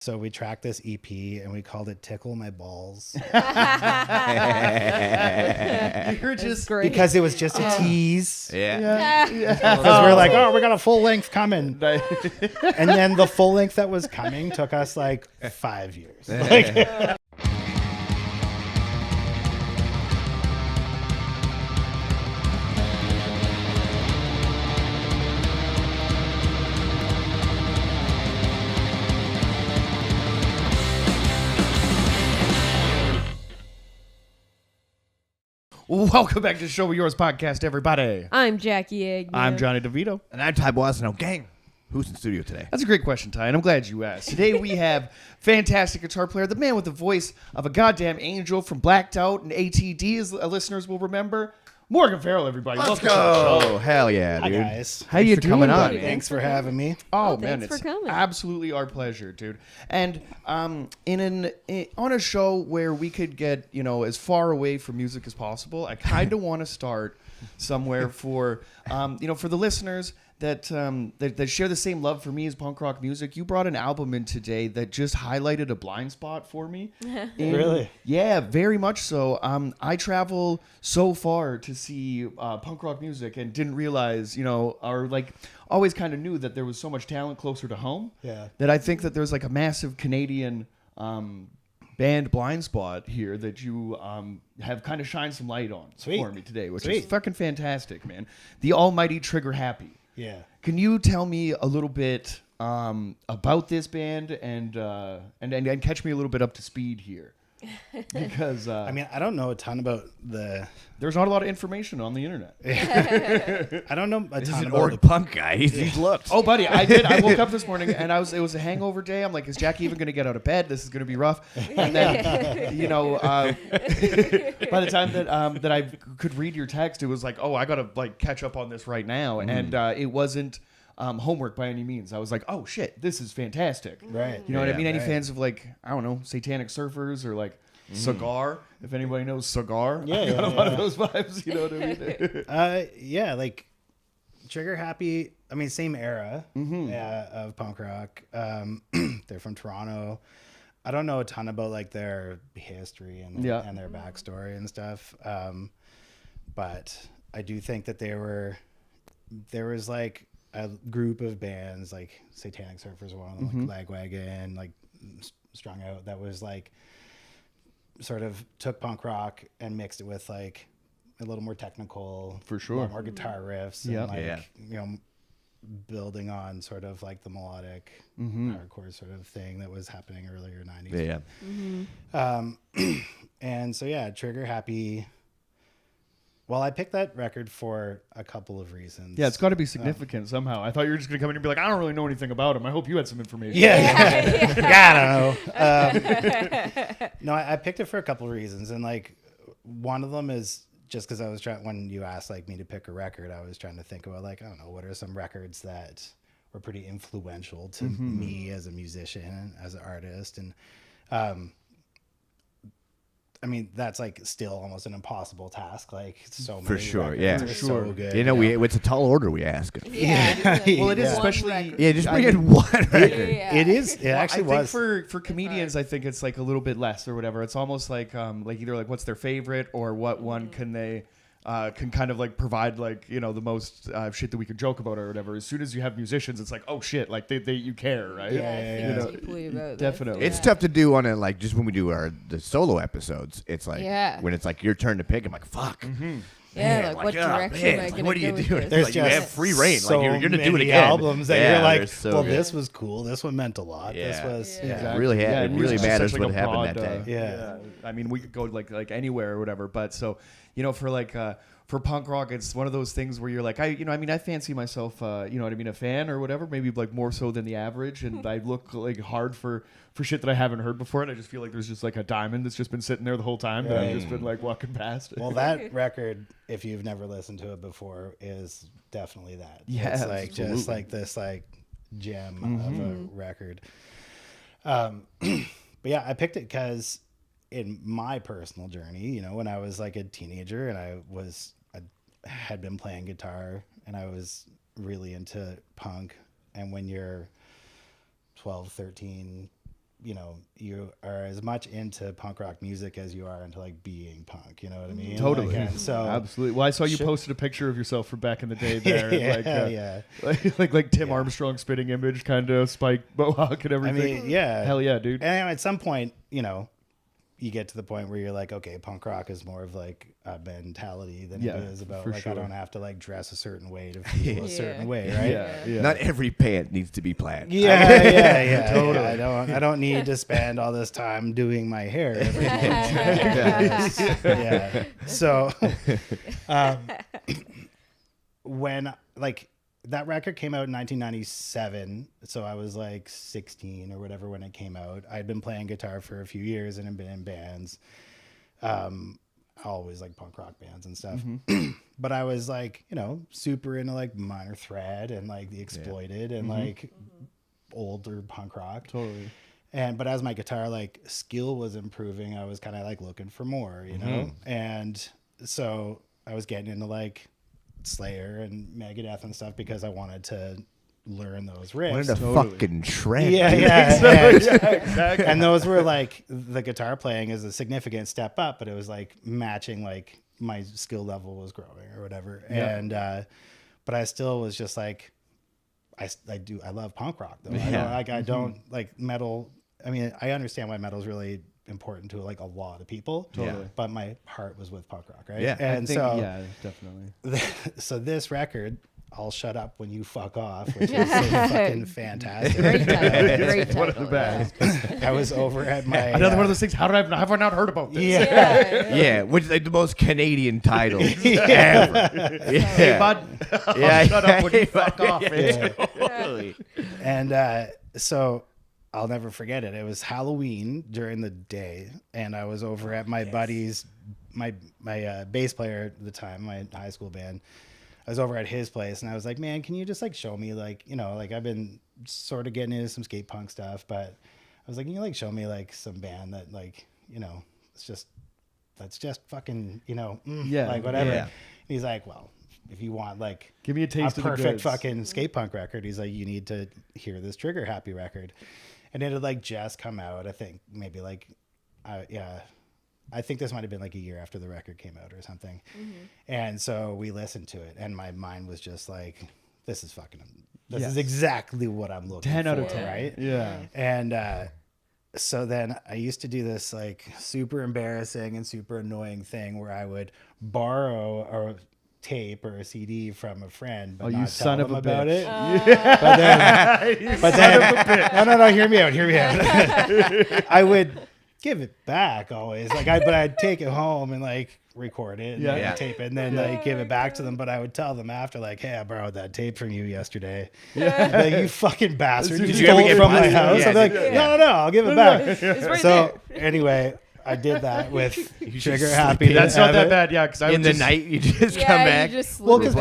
So we tracked this EP and we called it Tickle My Balls. You're just great. Because it was just a tease. Yeah. Because we're like, oh, we got a full length coming. And then the full length that was coming took us like 5 years. Like, welcome back to the Show with Yours podcast, everybody. I'm Jackie Agnew. I'm Johnny DeVito. And I'm Ty Boisano. Gang, who's in the studio today? That's a great question, Ty, and I'm glad you asked. Today we have fantastic guitar player, the man with the voice of a goddamn angel from Blacked Out and ATD, as listeners will remember, Morgan Farrell, everybody. Let's Welcome to the show. go. Hell yeah, hi, dude. guys. How you for doing, coming on, buddy? man. Thanks for having me. Oh, Oh, man, thanks it's for coming. absolutely our pleasure, dude. And on a show where we could get, as far away from music as possible, I kind of want to start somewhere for the listeners that share the same love for me as punk rock music. You brought an album in today that just highlighted a blind spot for me. Really? Yeah, very much so. I travel so far to see punk rock music and didn't realize, or like always kind of knew that there was so much talent closer to home. Yeah. That I think that there's like a massive Canadian band blind spot here that you have kind of shined some light on for me today, which is fucking fantastic, man. The almighty Trigger Happy. Yeah. Can you tell me a little bit about this band and catch me a little bit up to speed here? Because I mean, I don't know a ton about there's not a lot of information on the internet. I don't know a This is ton an about org punk guy. He's looked. Oh, buddy, I did. I woke up this morning and it was a hangover day. I'm like, is Jackie even going to get out of bed? This is going to be rough. And then, by the time that I could read your text, it was like, oh, I got to like catch up on this right now. And it wasn't homework by any means. I was like, oh shit, this is fantastic. Right. You know what I mean? Any right. fans of like, I don't know, Satanic Surfers or like Cigar? If anybody knows Cigar, I got a lot of those vibes. You know what I mean? Yeah, like Trigger Happy. I mean, same era of punk rock. They're from Toronto. I don't know a ton about like their history and their backstory and stuff. But I do think that there was like a group of bands like Satanic Surfers, one of them, like Lagwagon, like Strung Out, that was like sort of took punk rock and mixed it with like a little more technical, For sure. a lot more guitar riffs, and Yeah. like building on sort of like the melodic hardcore sort of thing that was happening earlier 90s. Yeah. And so yeah, Trigger Happy. Well, I picked that record for a couple of reasons. Yeah, it's got to be significant somehow. I thought you were just going to come in and be like, I don't really know anything about him. I hope you had some information. Yeah. I don't know. No, I picked it for a couple of reasons. And like one of them is just because I was trying, when you asked like me to pick a record, I was trying to think about like, I don't know, what are some records that were pretty influential to me as a musician, as an artist. And I mean, that's like still almost an impossible task. Like so many For sure, records yeah. are For so good. It's a tall order we ask. Yeah. Well, it is Yeah. especially. Yeah, just bring in one record. It is. It actually I was. think for comedians, I think it's like a little bit less or whatever. It's almost like either like what's their favorite or what one can they can kind of like provide like the most shit that we could joke about or whatever. As soon as you have musicians, it's like, oh shit, like they you care, right? Yeah. Deeply about this. Definitely. It's tough to do on it, like just when we do the solo episodes. It's like when it's like your turn to pick. I'm like, fuck. Yeah, Man, like what oh, direction man, am I like, going what to are you go with doing? this? There's Like, you just have free reign. So Like, you're gonna do it many again. albums that Yeah, you're like, they're so well, good. this was cool. This one meant a lot. Yeah. This was Exactly. Really Yeah, it really music's just matters such, what like, a happened broad, that day. Yeah. I mean, we could go like anywhere or whatever, but so for like for punk rock, it's one of those things where you're like, I fancy myself, a fan or whatever, maybe like more so than the average, and I look like hard for shit that I haven't heard before, and I just feel like there's just like a diamond that's just been sitting there the whole time that I've just been like walking past. Well, that record, if you've never listened to it before, is definitely that. Yeah, It's like absolutely. just like this like gem of a record. But yeah, I picked it because in my personal journey, when I was like a teenager and I had been playing guitar and I was really into punk, and when you're 12, 13, you know, you are as much into punk rock music as you are into like being punk, you know what I mean? Totally. Like, and so Absolutely. Well, I saw you posted a picture of yourself from back in the day there. yeah, like Tim Armstrong spitting image, kind of spike mohawk and I everything. mean, yeah. Hell yeah, dude. And at some point, you know, you get to the point where you're like, okay, punk rock is more of like a mentality than it is about like I don't have to like dress a certain way to feel a certain way, right? Yeah. Not every pant needs to be plaid. Yeah, totally. I don't need to spend all this time doing my hair every month. Yeah. So, when like that record came out in 1997, so I was like 16 or whatever when it came out. I'd been playing guitar for a few years and had been in bands, always like punk rock bands and stuff. But I was like, you know, super into like Minor Threat and like the Exploited and like older punk rock. Totally. But as my guitar like skill was improving, I was kind of like looking for more, you know? And so I was getting into like Slayer and Megadeth and stuff because I wanted to learn those riffs. Wanted to fucking shred. Exactly. And those were like the guitar playing is a significant step up, but it was like matching like my skill level was growing or whatever. And but I still was just like I love punk rock though. I don't like metal. I mean, I understand why metal is really important to like a lot of people. Totally. But my heart was with punk rock, right? Yeah. And definitely. so this record, I'll Shut Up When You Fuck Off, which is fucking fantastic. Great title. Great title. One of the best. I was over at my Another one of those things. How have I not heard about this? Yeah, which is like the most Canadian title ever. Hey, bud. Shut up when you fuck off. Totally. And so I'll never forget it. It was Halloween during the day, and I was over at my buddy's, my bass player at the time, my high school band. I was over at his place, and I was like, man, can you just like show me like, you know, like I've been sort of getting into some skate punk stuff, but I was like, can you like show me like some band that like, you know, that's just fucking, you know, like whatever. Yeah. And he's like, well, if you want like Give me a taste of the perfect goods. fucking skate punk record, he's like, you need to hear this Trigger Happy record. And it had like just come out, I think maybe like, I think this might have been like a year after the record came out or something. And so we listened to it, and my mind was just like, this is exactly what I'm looking 10 for, out of 10. right? Yeah. And so then I used to do this like super embarrassing and super annoying thing where I would borrow a tape or a CD from a friend, but not tell them about it. But then no, hear me out. I would give it back always, but I'd take it home and like record it and tape it and then like give it back to them. But I would tell them after, like, hey, I borrowed that tape from you yesterday. Like, you fucking bastard, you stole it from my house. I'm like, no, I'll give it back. It's right So anyway, I did that with Trigger Happy. That's not that bad, yeah. Because In the night, you just come back. Well, because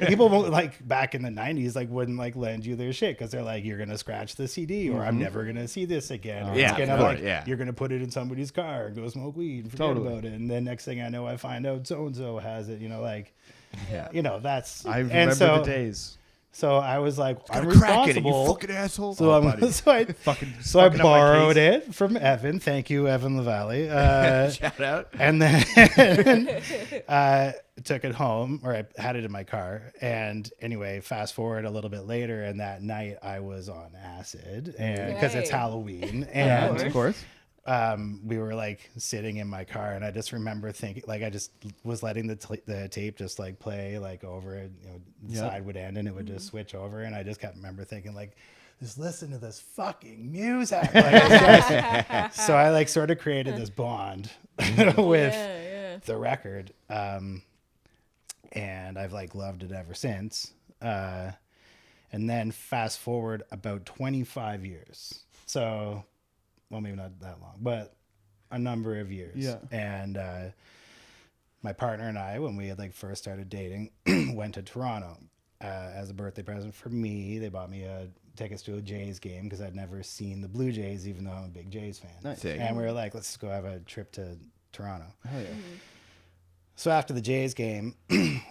people won't, like back in the 90s, like wouldn't like lend you their shit because they're like, you're gonna scratch the CD or I'm never gonna see this again. Or it's gonna like you're gonna put it in somebody's car and go smoke weed and forget about it. And then next thing I know, I find out so and so has it. You know, like, you know, that's I remember the days. So I was like, I'm Crack it, you responsible. fucking asshole. So I borrowed it from Evan. Thank you, Evan LaValle. Shout out. And then took it home, or I had it in my car. And anyway, fast forward a little bit later, and that night I was on acid, and because it's Halloween, and of course. we were like sitting in my car, and I just remember thinking, like, I just was letting the tape just like play like over it, you know, the side would end and it would just switch over, and I just kept remember thinking like, just listen to this fucking music. Like, so I like sort of created this bond with the record, and I've like loved it ever since. And then fast forward about 25 years, so. Well, maybe not that long, but a number of years. Yeah. And my partner and I, when we had like first started dating, went to Toronto as a birthday present for me. They bought me tickets to a Jays game because I'd never seen the Blue Jays, even though I'm a big Jays fan. Nice. And we were like, let's go have a trip to Toronto. Oh, yeah. So after the Jays game,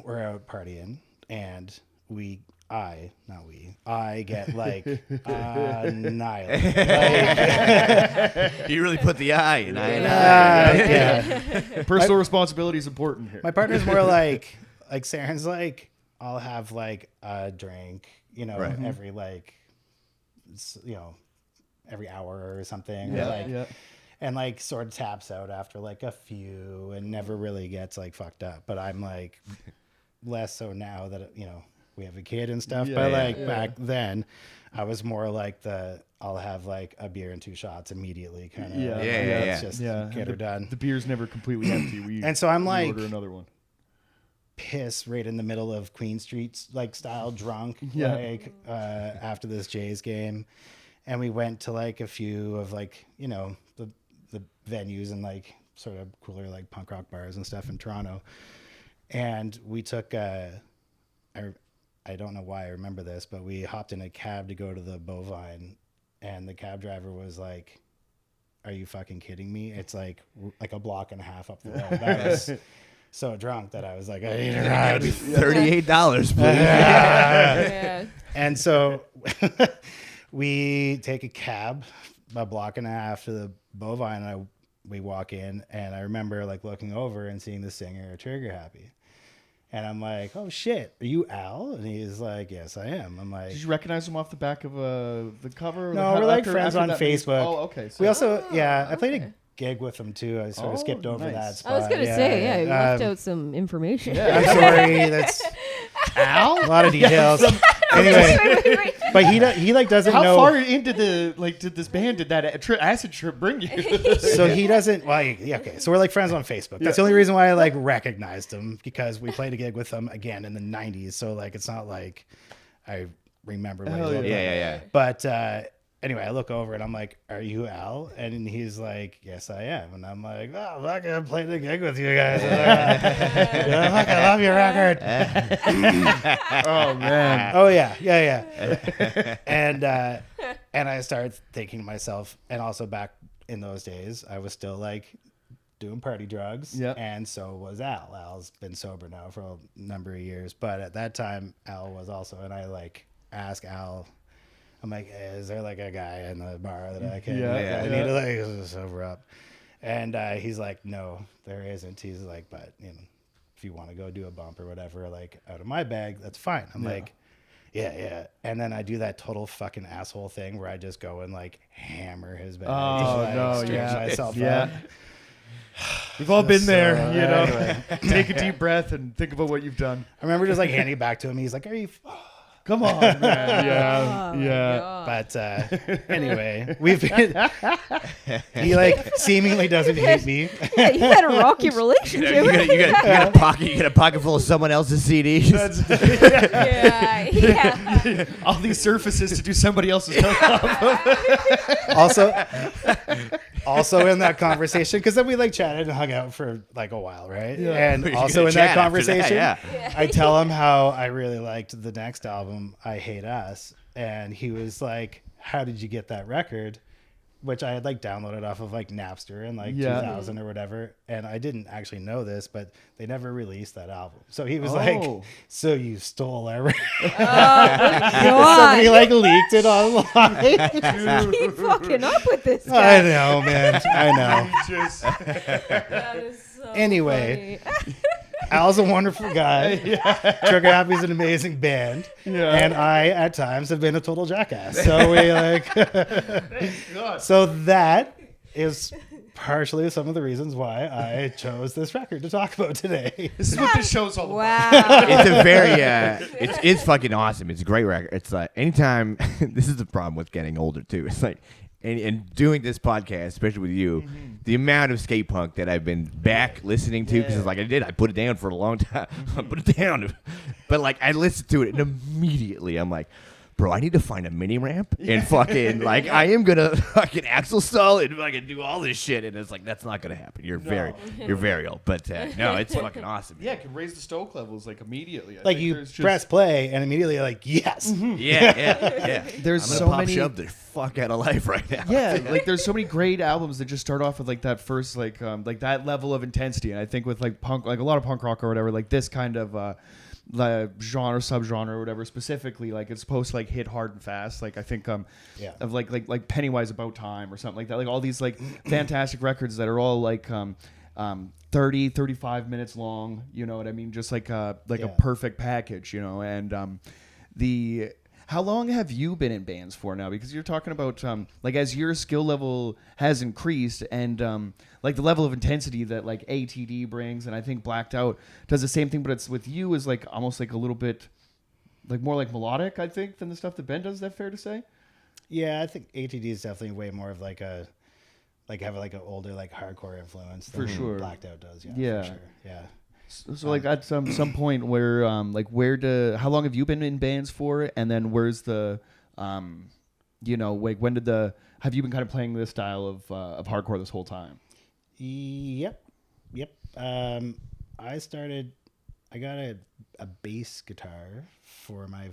we're out partying, and we not we, I get like annihilated. Like, You really put the I in I. yeah. Personal responsibility is important here. My partner's more like Saren's like, I'll have like a drink, Right. every like, every hour or something. Yeah, Or like, yeah. and like sort of taps out after like a few and never really gets like fucked up. But I'm like less so now that, we have a kid and stuff. Yeah, but yeah. like back then I was more like I'll have like a beer and 2 shots immediately kind of. Yeah. Let's just Yeah. get her done. The beer's never completely empty. And so I'm like, order another one. piss right in the middle of Queen Street like style drunk after this Jays game, and we went to like a few of like the venues and like sort of cooler like punk rock bars and stuff in Toronto, and we took I don't know why I remember this, but we hopped in a cab to go to the Bovine, and the cab driver was like, "Are you fucking kidding me? It's like a block and a half up the road." I was so drunk that I was like, I need a ride. $38, please. Yeah. And so we take a cab a block and a half to the Bovine, and we walk in, and I remember like looking over and seeing the singer Trigger Happy. And I'm like, oh shit, are you Al? And he's like, yes, I am. I'm like, Did you recognize him off the back of the cover? no, we're like friends on that Facebook. Oh, okay. So we also, I played a gig with him too. I sort of skipped over nice. that spot. I was gonna say, you left out some information. I'm sorry, that's Al. A lot of details. Anyway, Wait. but he like doesn't How know. far into did this band did that acid trip bring you? So he doesn't. Well, okay. So we're like friends on Facebook. That's the only reason why I like recognized him, because we played a gig with him again in the '90s. So like, it's not like I remember what he looked like. Yeah. But anyway, I look over and I'm like, "Are you Al?" And he's like, "Yes, I am." And I'm like, "Oh, fuck, I played the gig with you guys. Fuck, I love your record." Oh man. Oh yeah. And I started thinking to myself, and also back in those days, I was still like doing party drugs. Yep. And so was Al. Al's been sober now for a number of years, but at that time Al was also. And I like ask Al, I'm like, hey, is there like a guy in the bar that I can I need to like sober up? And he's like, no, there isn't. He's like, but if you want to go do a bump or whatever, like out of my bag, that's fine. I'm like, yeah. And then I do that total fucking asshole thing where I just go and like hammer his bag. Myself up. We've all been there, Anyway. Take a deep breath and think about what you've done. I remember just like handing it back to him. He's like, are you... Come on, man. Yeah. But anyway, we've been... He like seemingly doesn't hate me. Yeah, you had a rocky relationship. You got a pocket full of someone else's CDs. Yeah. All these surfaces to do somebody else's stuff. Also in that conversation, because then we like chatted and hung out for like a while, right? Yeah. And You're also gonna in that chat after that, conversation, I tell him how I really liked the next album, I Hate Us. And he was like, how did you get that record? Which I had like downloaded off of like Napster in like 2000 or whatever. And I didn't actually know this, but they never released that album. So he was like, so you stole our record. Somebody like leaked it online. Keep fucking up with this guy. I know, man. I know. That is so Anyway. funny. Al's a wonderful guy. Trigger Happy's an amazing band. Yeah. And I, at times, have been a total jackass. So we like... So that is partially some of the reasons why I chose this record to talk about today. This is what this show's all about. Wow. It's a very it's fucking awesome. It's a great record. It's like anytime this is the problem with getting older too. It's like and doing this podcast, especially with you, the amount of skate punk that I've been back listening to, because it's like I put it down for a long time. I put it down, but like I listened to it and immediately I'm like, bro, I need to find a mini ramp and fucking like I am gonna fucking axle stall and fucking do all this shit, and it's like that's not gonna happen. You're very old, but no, it's fucking awesome. Yeah, it can raise the stoke levels like immediately. I Like think you there's press play and immediately like, yes. Yeah. There's I'm gonna so pop many. shove the fuck out of life right now. Yeah, like there's so many great albums that just start off with like that first like that level of intensity, and I think with like punk, like a lot of punk rock or whatever, like this kind of the genre, subgenre, or whatever specifically, like it's supposed to like hit hard and fast. Like I think of like Pennywise About Time or something like that. Like all these like fantastic records that are all like 30, 35 minutes long. You know what I mean? Just like a perfect package. You know, and how long have you been in bands for now? Because you're talking about like as your skill level has increased and like the level of intensity that like ATD brings, and I think Blacked Out does the same thing, but it's with you is like almost like a little bit like more like melodic, I think, than the stuff that Ben does. Is that fair to say? Yeah, I think ATD is definitely way more of like a have like an older like hardcore influence than For sure. Blacked Out does. Yeah. For sure. Yeah. So like at some point where like how long have you been in bands for, and then where's the you know, like when did have you been kind of playing this style of hardcore this whole time? Yep. I got a bass guitar for my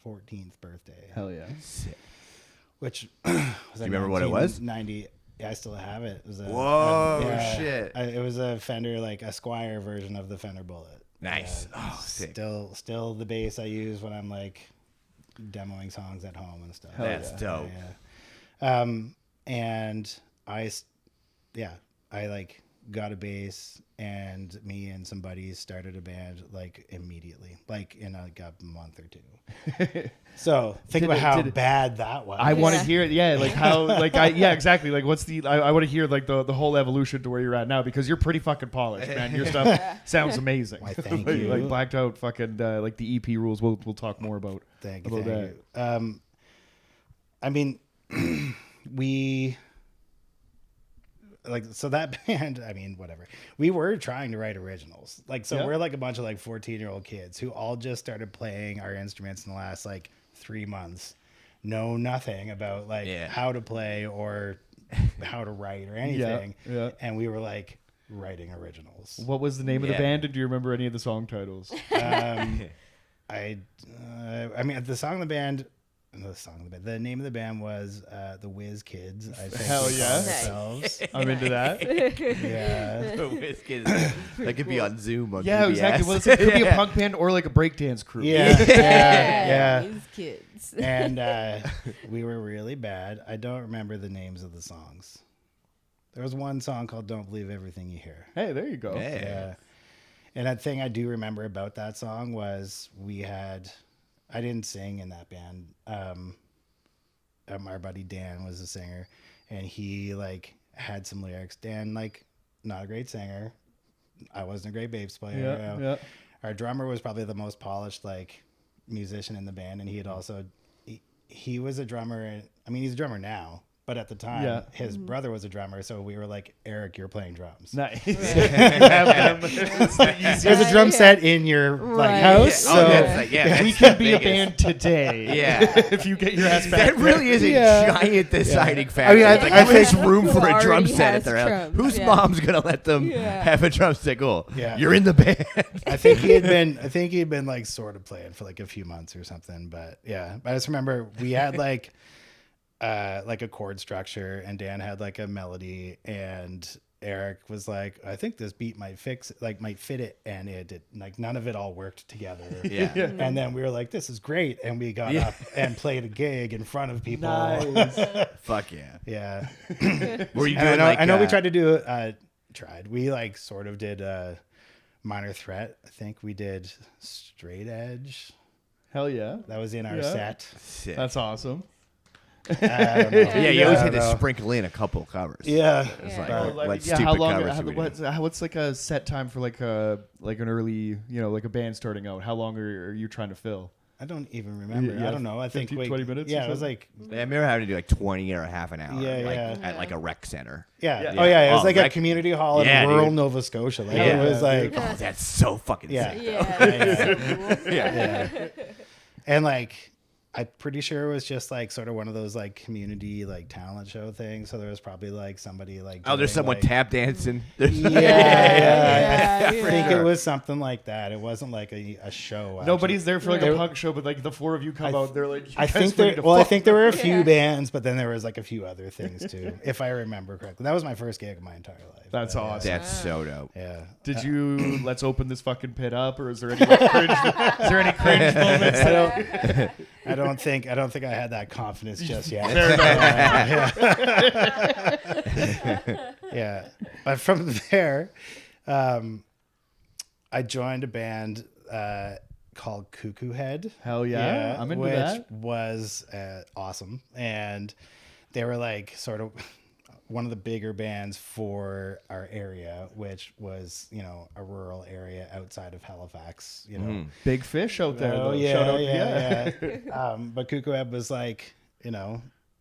14th birthday. Hell yeah. Sick. Which Do you remember what it was? 90. Yeah, I still have it. It was Shit. It was a Fender, like a Squier version of the Fender Bullet. Nice. Yeah, Sick. Still the bass I use when I'm like demoing songs at home and stuff. That's dope. Yeah. And I like got a bass, and me and some buddies started a band like immediately, like in like a month or two. So think about how bad that was. I want to hear, like how, like exactly. Like what's I want to hear like the whole evolution to where you're at now, because you're pretty fucking polished, man. Your stuff sounds amazing. Why, thank like, you. Like Blacked Out, fucking like the EP rules. We'll talk more about. Thank that. you. I mean, so that band, I mean, whatever. We were trying to write originals. Like, so we're like a bunch of like 14-year-old kids who all just started playing our instruments in the last like 3 months. Know nothing about like how to play or how to write or anything. Yeah. And we were like writing originals. What was the name of the band? And do you remember any of the song titles? I mean, the name of the band was the Whiz Kids. I think. Hell yeah. Ourselves. I'm into that. Yeah. The Whiz Kids. That could be on Zoom. On Yeah, PBS. exactly. Well, it could be a punk band or like a breakdance crew. Yeah. These kids. And we were really bad. I don't remember the names of the songs. There was one song called "Don't Believe Everything You Hear." Hey, there you go. Yeah. And that thing I do remember about that song was I didn't sing in that band. Our buddy Dan was the singer, and he like had some lyrics. Dan, like, not a great singer. I wasn't a great bass player. Yeah. Our drummer was probably the most polished like musician in the band, and he had also he was a drummer. I mean, he's a drummer now. But at the time, his brother was a drummer, so we were like, Eric, you're playing drums. Nice. There's a drum set in your like house, so we can be a band today. Yeah. If you get your ass back. That really is a giant deciding factor. I mean, It's like, I who has think- room for Who a drum already set at has their house? drums, Whose yeah. mom's gonna let them have a drumstick? Oh, Yeah. you're in the band. I think he had been like sort of playing for like a few months or something. But yeah, I just remember we had like a chord structure, and Dan had like a melody, and Eric was like, I think this beat might fit it, and it did. Like none of it all worked together. Yeah. And then we were like, this is great, and we got up and played a gig in front of people. Nice. Fuck yeah. Yeah. Were you And doing I know we tried to do we like sort of did Minor Threat. I think we did Straight Hell yeah. That was in our Yeah. set. Sick. That's awesome. I don't know. Yeah, you always I had don't to know. sprinkle in a couple covers. Yeah. It's Yeah. like stupid how long? covers. you would do. What's like a set time for like an early, like a band starting out? How long are you trying to fill? I don't even remember. Yeah, I don't know. I think 15, 20 minutes or Yeah, it was something? like I remember having to do like 20 or a half an hour. Yeah, like, yeah. At like a rec center. yeah. Yeah. Oh yeah, it was Oh, like rec- a community hall in Yeah, rural dude. Nova Scotia. Like Yeah. it was like Oh, that's so fucking Yeah. sick. Yeah. yeah. And like I'm pretty sure it was just like sort of one of those like community like talent show things. So there was probably like somebody like Oh, there's doing, someone like, tap dancing. There's yeah. I think sure. it was something like that. It wasn't like a show. Nobody's there for like a There- punk show, but like the four of you come out, they're like, I think there. Well, I think there were a few bands, but then there was like a few other things too, if I remember correctly. That was my first gig of my entire life. That's awesome. That's so dope. Yeah. Did you let's open this fucking pit up, or is there any like, cringe? Is there any cringe moments? I don't think I had that confidence just yet. Yeah. But from there, I joined a band called Cuckoo Head. Hell yeah, I'm into which that. was awesome, and they were like sort of one of the bigger bands for our area, which was a rural area outside of Halifax. Big fish out there. Oh though. yeah, Shout out, yeah. But Cuckoo Head was like,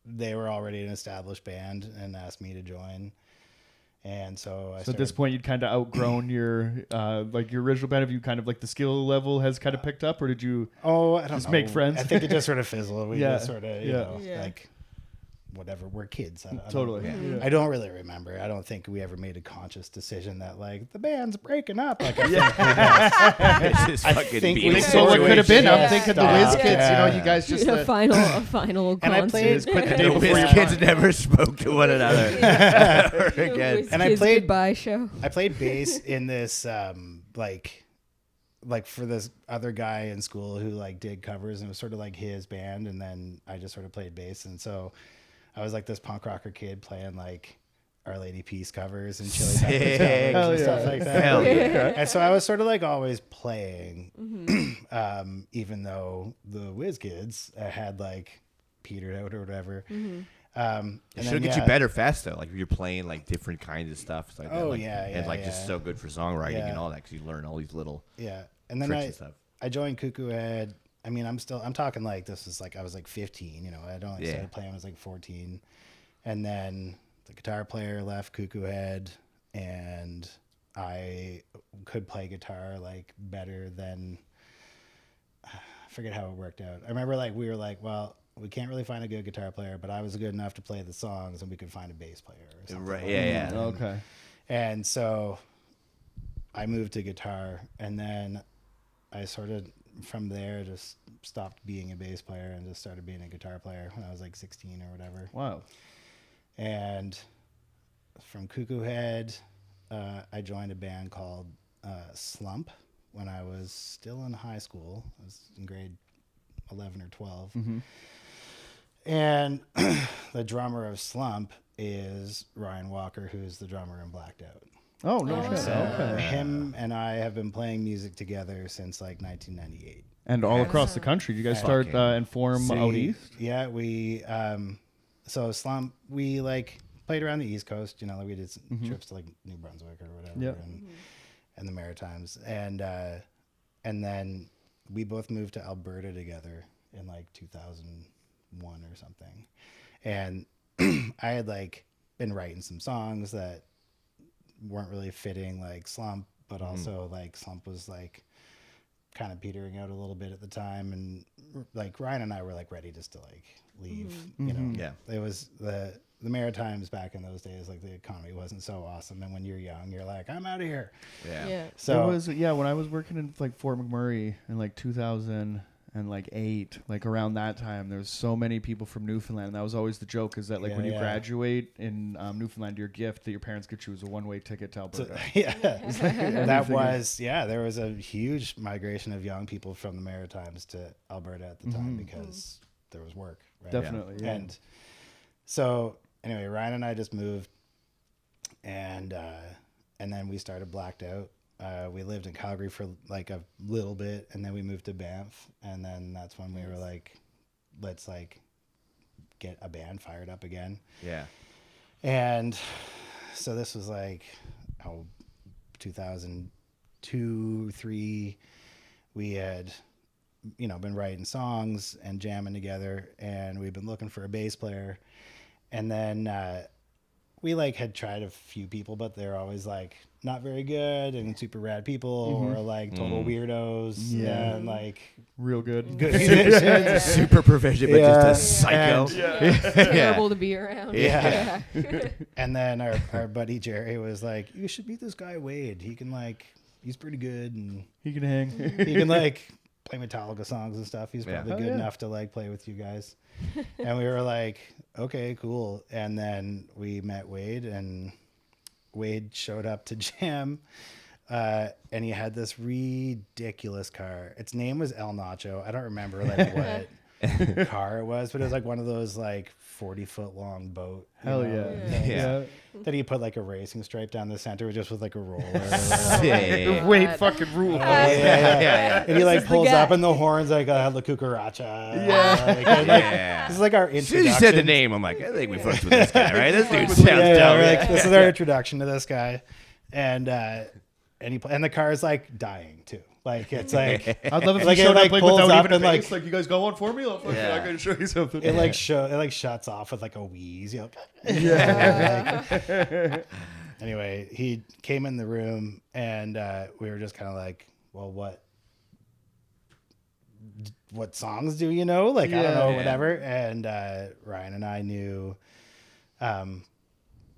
they were already an established band and asked me to join. And so So at this point, you'd kind of outgrown your like your original band. Have you kind of like the skill level has kind of picked up, or did you? I don't just know. make friends? I think it just sort of fizzled. We Yeah. just sort of, Yeah. like whatever. We're kids. I Totally. don't- Yeah. I don't really remember. I don't think we ever made a conscious decision that like the band's breaking up. Like I think It's just fucking think being we Think so. What Sorry. could have been? I'm Yeah. thinking the Stop. Whiz Kids. Yeah. You guys just a final And I concert. played- quit the The day before Whiz your kids prime. never spoke to one another ever again. Whiz And I Kids played- goodbye show. I played bass in this like for this other guy in school who like did covers, and it was sort of like his band, and then I just sort of played bass, and so I was like this punk rocker kid playing like Our Lady Peace covers and Chili Peppers Sick. covers Hell and yeah. stuff like that. Hell yeah. And so I was sort of like always playing, even though the Whiz Kids had like petered out or whatever. It And should then, get you better fast though. Like if you're playing like different kinds of stuff. It's like that. Oh, Like, yeah, and like just yeah. so good for songwriting Yeah. and all that because you learn all these little Yeah. And then tricks and stuff. I joined Cuckoo Head. I mean, I'm talking like this is like I was like 15, I'd only started playing when I was like 14. And then the guitar player left Cuckoo Head, and I could play guitar like better than, I forget how it worked out. I remember like we were like, well, we can't really find a good guitar player, but I was good enough to play the songs, and we could find a bass player or something. Right, like yeah, that. yeah. Okay. And so I moved to guitar, and then I sort of from there just stopped being a bass player and just started being a guitar player when I was like 16 or whatever. Wow. And from Cuckoo Head, I joined a band called Slump when I was still in high school. I was in grade 11 or 12. And the drummer of Slump is Ryan Walker, who's the drummer in Blacked Out. Oh no shit. So Okay. him and I have been playing music together since like 1998. And all across the country, you guys start Fucking and form out east. Yeah, we so Slump, we like played around the East Coast, like we did some trips to like New Brunswick or whatever, Yep. and the Maritimes, and then we both moved to Alberta together in like 2001 or something, and I had like been writing some songs that weren't really fitting like Slump, but also like Slump was like kind of petering out a little bit at the time, and like Ryan and I were like ready just to like leave. Yeah. It was the Maritimes back in those days, like the economy wasn't so awesome, and when you're young you're like, I'm out of here. Yeah. So it was when I was working in like Fort McMurray in like 2008, like around that time, there was so many people from Newfoundland. And that was always the joke, is that like when you graduate in Newfoundland, your gift that your parents get you is a one-way ticket to Alberta. that was there was a huge migration of young people from the Maritimes to Alberta at the time because there was work, right? Definitely, yeah. And so anyway, Ryan and I just moved, and then we started Blacked Out. We lived in Calgary for like a little bit, and then we moved to Banff, and then that's when we were like, let's like get a band fired up again. Yeah. And so this was like 2002, 3. We had been writing songs and jamming together, and we've been looking for a bass player. And then we like had tried a few people, but they're always like not very good and super rad people or like total weirdos and like Real good. good musicians. Super proficient, but just a psycho. Terrible to be around. Yeah. And then our buddy Jerry was like, you should meet this guy Wade. He can like, he's pretty good and He can hang. he can like play Metallica songs and stuff. He's probably Oh, good yeah. enough to like play with you guys. And we were like, okay, cool. And then we met Wade, and Wade showed up to jam. And he had this ridiculous car. Its name was El Nacho. I don't remember like what car it was, but it was like one of those like 40-foot long boat. Hell things Yeah. That he put like a racing stripe down the center just with like a roller. Yeah. Wait, fucking rule. And he like This is the pulls guy. up and the horns like La Cucaracha. Yeah. This is like our As introduction. soon as you said the name, I'm like, I think we fucked with this guy, right? This dude sounds Yeah, dope. we're like, this is our introduction to this guy, and the car is like dying too. Like it's like I'd love if Like, you it, showed like, up like pulls without up even a and, face. like- Like, you guys got one for me? I'm Yeah. going to show you something. it like shuts off with like a wheeze. You know? Like, anyway, he came in the room and we were just kind of like, well, what songs do you know? Like, I don't know, Yeah. whatever. And Ryan and I knew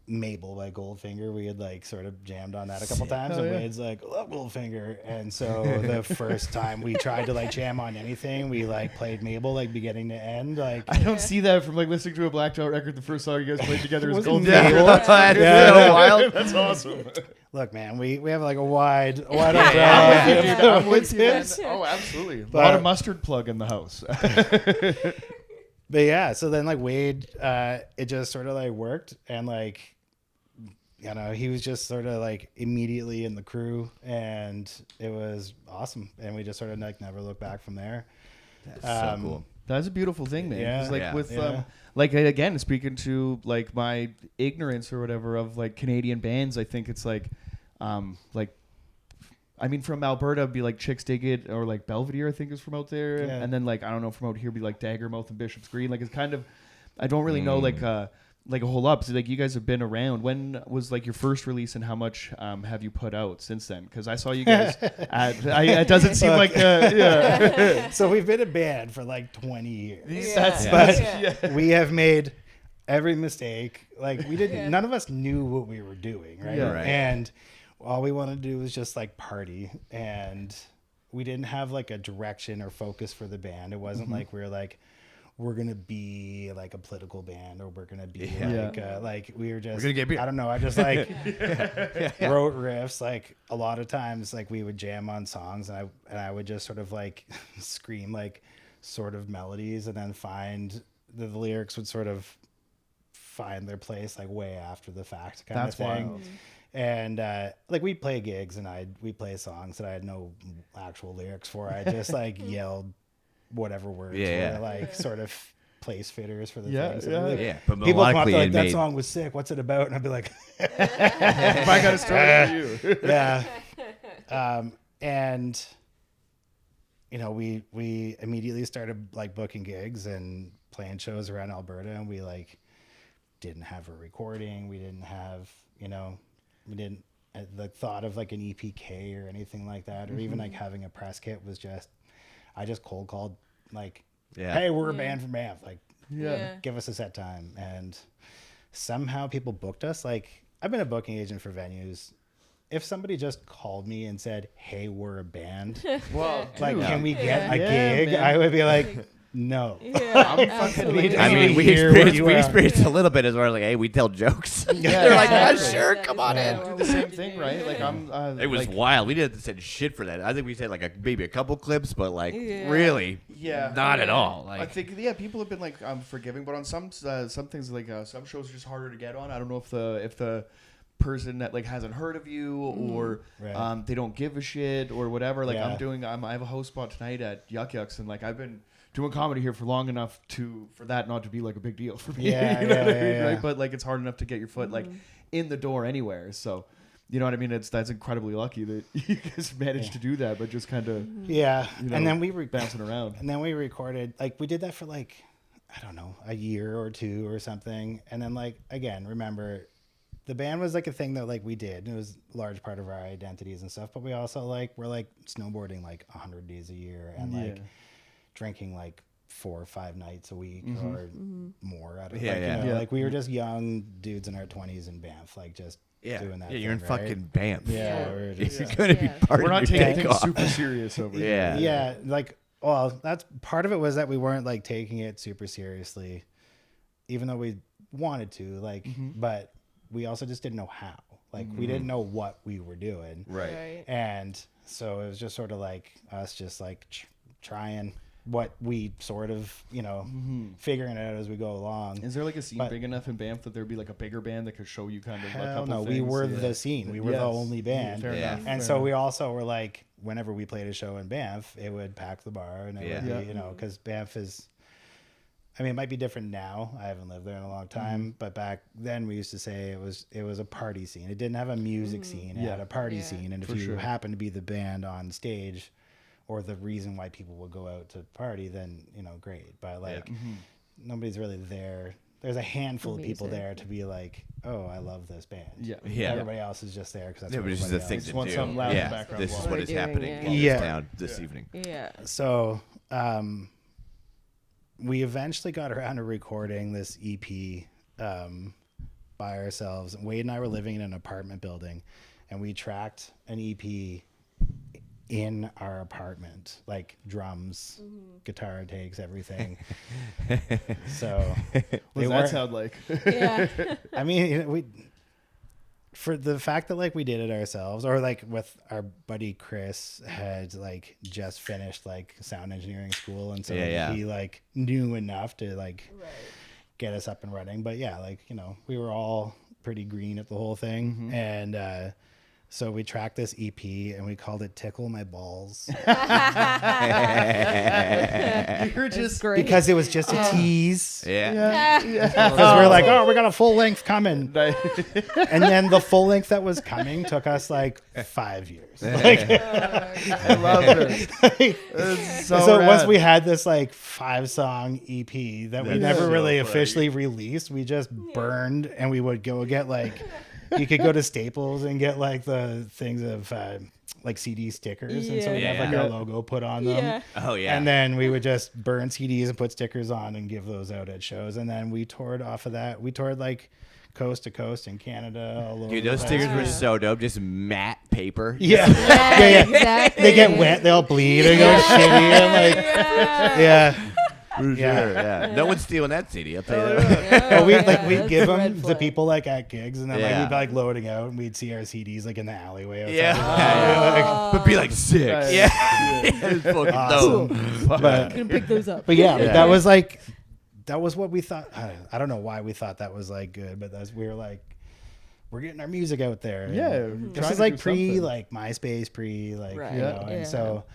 Mabel by Goldfinger. We had like sort of jammed on that a couple times, and yeah. Wade's like, I love Goldfinger. And so the first time we tried to like jam on anything, we like played Mabel like beginning to end. Like, I don't see that from like listening to a Blacked Out record. The first song you guys played together was Wasn't Gold. Mabel. That's Yeah. so wild. That's awesome. look, man, we have like a wide umbrella. I'm with you, man. influences. Oh, absolutely. A But- lot of mustard plug in the house. But yeah, so then like Wade, it just sort of like worked, and like, you know, he was just sort of like immediately in the crew, and it was awesome. And we just sort of like never looked back from there. That's so cool. That's a beautiful thing, man. Yeah. 'Cause, like Yeah. with Yeah. like again, speaking to like my ignorance or whatever of like Canadian bands, I think it's like I mean, from Alberta it'd be like Chicks Dig It, or like Belvedere, I think is from out there. Yeah. And then like, I don't know, from out here be like Daggermouth and Bishop's Green. Like it's kind of, I don't really know like a whole lot. So like you guys have been around. When was like your first release, and how much have you put out since then? Because I saw you guys it doesn't seem like yeah. So we've been a band for like 20 years. That's But we have made every mistake. Like we didn't, none of us knew what we were doing, right? Yeah. Right. And all we wanted to do was just like party, and we didn't have like a direction or focus for the band. It wasn't like we were like, we're gonna be like a political band, or we're gonna be like we were just, gonna get beer. I don't know, I just like wrote riffs. Like a lot of times like we would jam on songs, and I would just sort of like scream like sort of melodies, and then find the lyrics would sort of find their place like way after the fact kind That's of thing. wild. And like we'd play gigs, and we'd play songs that I had no actual lyrics for. I just like yelled whatever words Yeah. were like sort of place fitters for the Yeah, things. yeah. Like, Yeah, but people come up to melodically like, it that made. song was sick. What's it about? And I'd be like, If I got to start with you. yeah. And you know, we immediately started like booking gigs and playing shows around Alberta, and we like didn't have a recording. We didn't have, you know, we didn't the thought of like an EPK or anything like that, or even like having a press kit was just, I just cold called like, Yeah. hey, we're a band from Banff, like Yeah. give us a set time. And somehow people booked us. Like I've been a booking agent for venues. If somebody just called me and said, hey, we're a band, Well, like, dude. can we get a Yeah, gig? man. I would be like, no. Absolutely. I mean, we Hear what experienced, you we are. experienced a little bit as well. Like, hey, we tell jokes. Yeah, They're like, exactly. sure, come on in. Do the same thing, right? Like I'm. It was like, wild. We didn't say shit for that. I think we said like maybe a couple clips, but like Yeah. really, Yeah. not at all. I Like, think people have been like forgiving, but on some things like some shows are just harder to get on. I don't know if the person that like hasn't heard of you or Right. they don't give a shit or whatever. Like Yeah. I have a host spot tonight at Yuck Yucks, and like I've been doing comedy here for long enough for that not to be like a big deal for me. Yeah, you know what I yeah, mean? yeah. Right? But like it's hard enough to get your foot like in the door anywhere. So you know what I mean? That's incredibly lucky that you guys managed to do that, but just kind of Yeah. You know, and then bouncing around. and then we recorded, like we did that for like, I don't know, a year or two or something. And then like, again, remember the band was like a thing that like we did. It was a large part of our identities and stuff. But we also like we're like snowboarding like 100 days a year and like drinking like 4 or 5 nights a week or more. Like, you know, like we were just young dudes in our 20s in Banff, like just doing that. Yeah, you're in right? fucking Banff. Yeah, we're just, You're gonna be part We're of not your taking takeoff. things super serious over here. yeah, like well, that's part of it was that we weren't like taking it super seriously, even though we wanted to. Like, but we also just didn't know how. Like, we didn't know what we were doing. Right. And so it was just sort of like us just like trying what we sort of, you know, figuring it out as we go along. Is there like a scene big enough in Banff that there'd be like a bigger band that could show you kind of a Hell couple no, things? we were the scene. We were the only band. Fair enough. And so we also were like, whenever we played a show in Banff, it would pack the bar and it would be, you know, because Banff is, I mean, it might be different now. I haven't lived there in a long time, but back then we used to say it was a party scene. It didn't have a music scene. It had a party scene. And if you happen to be the band on stage or the reason why people would go out to party, then, you know, great. But like nobody's really there. There's a handful of people there to be like, oh, I love this band. Yeah. Everybody else is just there because that's what This is the thing else. to want do. something loud in the background This is while what we're is doing happening it. in Yeah. this town this evening. Yeah. So we eventually got around to recording this EP by ourselves. Wade and I were living in an apartment building, and we tracked an EP in our apartment, like drums, guitar takes, everything. So What does that sound like? Yeah. I mean, we for the fact that like we did it ourselves, or like with our buddy Chris had like just finished like sound engineering school, and so he like knew enough to like get us up and running. But yeah, like, you know, we were all pretty green at the whole thing, and so we tracked this EP and we called it "Tickle My Balls" You're just Great. because it was just a tease. Yeah. Because we're like, oh, we got a full length coming. And then the full length that was coming took us like 5 years. Like, I love it. It's so rad. once we had this like 5-song EP that we never really officially released, we just burned, and we would go get like, you could go to Staples and get like the things of like CD stickers. And so we'd have like our logo put on them. Yeah. Oh yeah. And then we would just burn CDs and put stickers on and give those out at shows. And then we toured off of that. We toured like coast to coast in Canada. All over Dude, the those place. stickers were so dope. Just matte paper. Yeah. Yeah, exactly. They get wet, they'll bleed, and go shitty. And like, yeah. For sure. Yeah. No one's stealing that CD. I'll tell you that. But we'd That's give a them red the flag. people like at gigs, and then like Yeah. we'd be like loading out, and we'd see our CDs like in the alleyway outside. Yeah. But be like sick. Right. Yeah. It's fucking Awesome. dope. But Gonna pick those up. yeah, like, Yeah. that was what we thought. I don't know why we thought that was like good, but we were like, we're getting our music out there. And Yeah, this trying is to like do pre something. like MySpace, pre like Right. you know, Yeah. and so.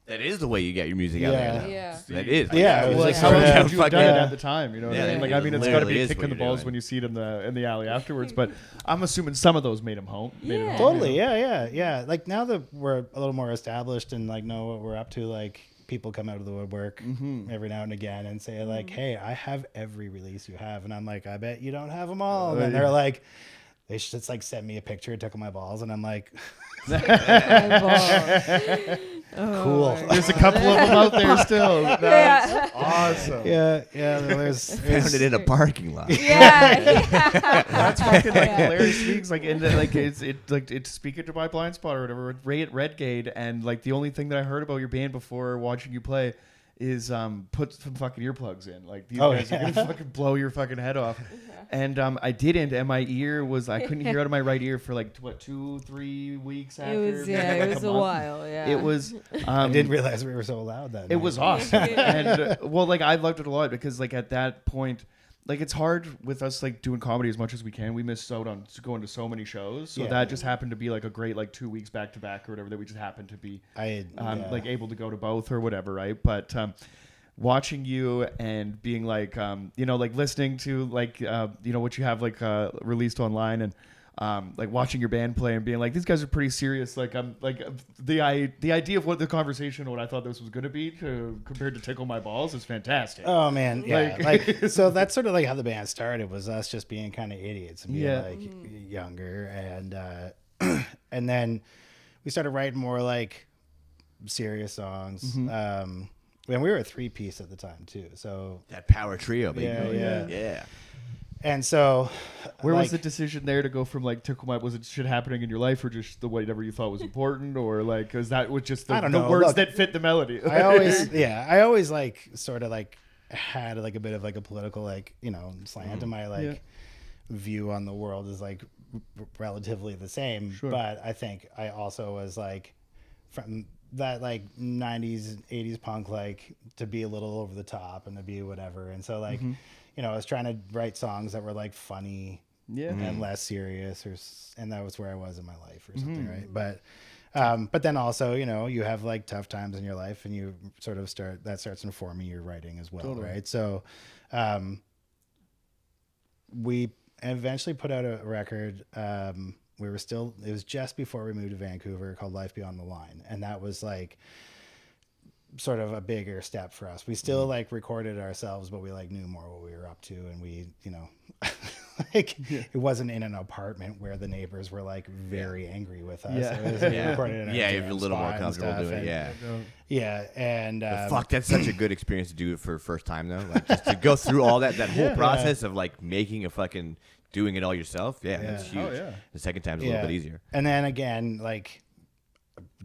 That is the way you get your music out there now. Yeah. That is. Yeah, it was Well, like just how sort else of- would you have done it at the time? You know what Yeah, I mean? Like, it I mean, it's got to literally be a is kick what in the you're balls doing. when you see it in the alley afterwards. But I'm assuming some of those made him home. Yeah. Totally, yeah. Like now that we're a little more established and like know what we're up to, like people come out of the woodwork every now and again and say like, "Hey, I have every release you have," and I'm like, "I bet you don't have them all." And they're like, they should just like send me a picture, tickle my balls, and I'm like, cool. There's a couple of them out there still. That's Yeah. awesome. Yeah. There's Found it in a parking lot. Yeah. That's fucking like Larry Speaks like in the, like it's Speaking to My Blind Spot or whatever with Ray at Redgate, and like the only thing that I heard about your band before watching you play is put some fucking earplugs in. Like these guys are gonna fucking blow your fucking head off. And I didn't, and my ear was I couldn't hear out of my right ear for like what 2-3 weeks after. It was maybe it like was a month. while. Yeah. It was. I didn't realize we were so loud then. It was awesome, and well, like I loved it a lot because like at that point, like it's hard with us like doing comedy as much as we can. We missed out on going to so many shows, so that just happened to be like a great like 2 weeks back to back or whatever that we just happened to be like able to go to both or whatever, right? But watching you and being like you know like listening to like you know what you have like released online and like watching your band play and being like, these guys are pretty serious. Like I'm like the idea of what the conversation, what I thought this was going to be compared to Tickle My Balls is fantastic. Oh man, yeah. Like so that's sort of like how the band started, was us just being kind of idiots and being like younger, and then we started writing more like serious songs. And we were a 3-piece at the time too, so That power trio, baby. Yeah. And so, Where like, was the decision there to go from like Tickle My? Was it shit happening in your life, or just the whatever you thought was important, or like because that was just I the don't know. words Look, that fit the melody? I always like sort of like had like a bit of like a political like slant, and my like view on the world is like relatively the same. Sure. But I think I also was like from that like 90s 80s punk, like to be a little over the top and to be whatever, and so like I was trying to write songs that were like funny and less serious, and that was where I was in my life or something, right? But then also, you have like tough times in your life, and you sort of starts informing your writing as well, right? So we eventually put out a record. It was just before we moved to Vancouver, called Life Beyond the Line, and that was like sort of a bigger step for us. We still like recorded ourselves, but we like knew more what we were up to, and we like it wasn't in an apartment where the neighbors were like very angry with us. It was recorded in our you're jam a little more spot and comfortable stuff, doing it. and- yeah, and But fuck, that's such a good experience to do it for first time though. Like just to go through all that whole process of like making a fucking doing it all yourself. Yeah, that's huge. Oh, yeah. The second time's a little bit easier. And then again, like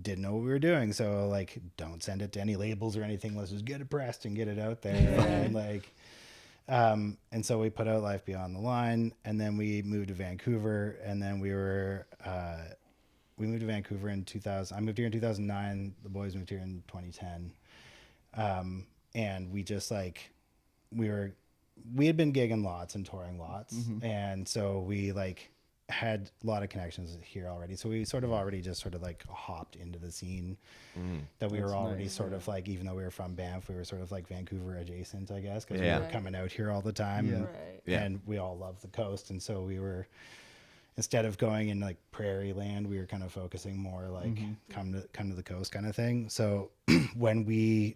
didn't know what we were doing, so like don't send it to any labels or anything. Let's just get it pressed and get it out there. And like and so we put out Life Beyond the Line, and then we moved to Vancouver, and then we moved to Vancouver in 2000. I moved here in 2009. The boys moved here in 2010. And we just like we had been gigging lots and touring lots, and so we like had a lot of connections here already, so we sort of already just sort of like hopped into the scene that we were already sort of like, even though we were from Banff, we were sort of like Vancouver adjacent, I guess, because we were coming out here all the time, and we all love the coast, and so we were, instead of going in like prairie land, we were kind of focusing more like come to the coast kind of thing. So when we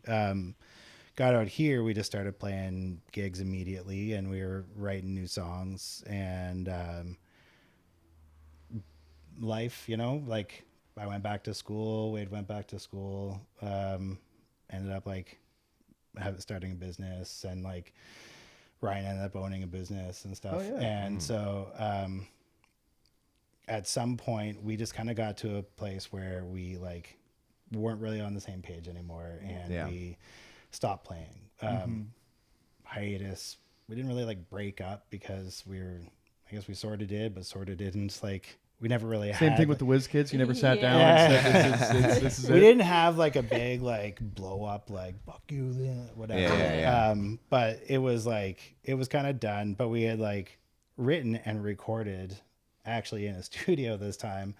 got out here, we just started playing gigs immediately, and we were writing new songs, and life, like I went back to school, Wade went back to school, ended up like starting a business, and like Ryan ended up owning a business and stuff. And so at some point we just kind of got to a place where we like weren't really on the same page anymore, and we stopped playing. Hiatus. We didn't really like break up, because I guess we sort of did, but sort of didn't. Like we never really Same had, thing with the Whiz Kids. You never sat down and said, this is we it. didn't have like a big like blow up like fuck you whatever. But it was kind of done, but we had like written and recorded, actually in a studio this time,